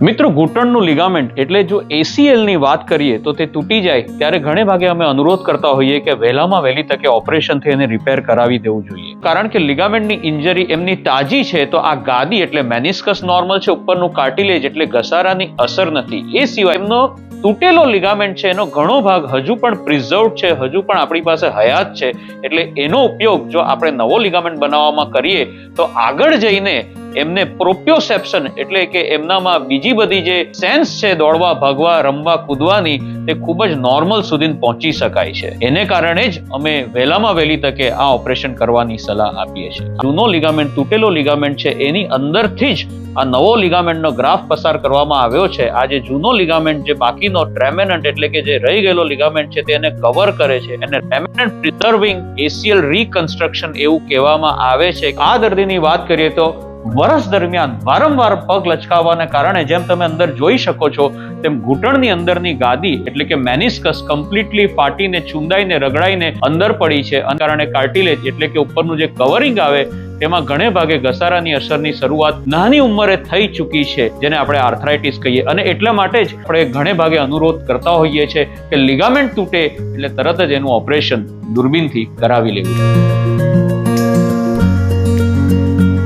મિત્રો, ઘૂંટણનું લિગામેન્ટ એટલે જો ACL ની વાત કરીએ તો તે તૂટી જાય ત્યારે ઘણે ભાગે અમે અનુરોધ કરતા હોઈએ કે વહેલામાં વહેલી તકે ઓપરેશન થઈ એને રિપેર કરાવી દેવું જોઈએ, કારણ કે લિગામેન્ટની ઇન્જરી એમની તાજી છે તો આ ગાદી એટલે મેનિસ્કસ નોર્મલ છે, ઉપરનું કાર્ટિલેજ એટલે ઘસારાની અસર નથી. એ સિવાય એમનો તૂટેલો લિગામેન્ટ છે એનો ઘણો ભાગ હજુ પણ પ્રિઝર્વડ છે, હજુ પણ આપણી પાસે હયાત છે, એટલે એનો ઉપયોગ જો આપણે નવો લિગામેન્ટ બનાવવામાં કરીએ તો આગળ જઈને એમને પ્રોપ્યોસેપ્શન એટલે કે એમનામાં બીજી બધી જે સેન્સ છે દોડવા, ભાગવા, રમવા, કૂદવાની, તે ખૂબ જ નોર્મલ સુધી પહોંચી શકાય છે. એને કારણે જ અમે વહેલામાં વહેલી તકે આ ઓપરેશન કરવાની સલાહ આપીએ છીએ. જૂનો લિગામેન્ટ, તૂટેલો લિગામેન્ટ છે એની અંદરથી જ આ નવો લિગામેન્ટનો ગ્રાફ પસાર કરવામાં આવ્યો છે. આ જે જૂનો લિગામેન્ટ, જે બાકીનો ટ્રેમેનન્ટ એટલે કે જે રહી ગયેલો લિગામેન્ટ છે તેને કવર કરે છે અને રેમેનન્ટ પ્રિઝર્વિંગ ACL રિકન્સ્ટ્રક્શન એવું કહેવામાં આવે છે. આ દર્દીની વાત કરીએ તો વર્ષ દરમિયાન વારંવાર પગ લચકાવવાને કારણે જેમ તમે અંદર જોઈ શકો છો તેમ ઘૂંટણની અંદરની ગાદી એટલે કે મેનિસ્કસ કમ્પ્લીટલી ફાટીને, ચૂંદાઈને, રગડાઈને અંદર પડી છે અને કારણે કાર્ટિલેજ એટલે કે ઉપરનું જે કવરિંગ આવે તેમાં ઘણે ભાગે ઘસારાની અસરની શરૂઆત નાની ઉંમરે થઈ ચૂકી છે, જેને આપણે આર્થરાઇટિસ કહીએ. અને એટલા માટે જ આપણે ઘણે ભાગે અનુરોધ કરતા હોઈએ છીએ કે લિગામેન્ટ તૂટે એટલે તરત જ એનું ઓપરેશન દૂરબીનથી કરાવી લેવું.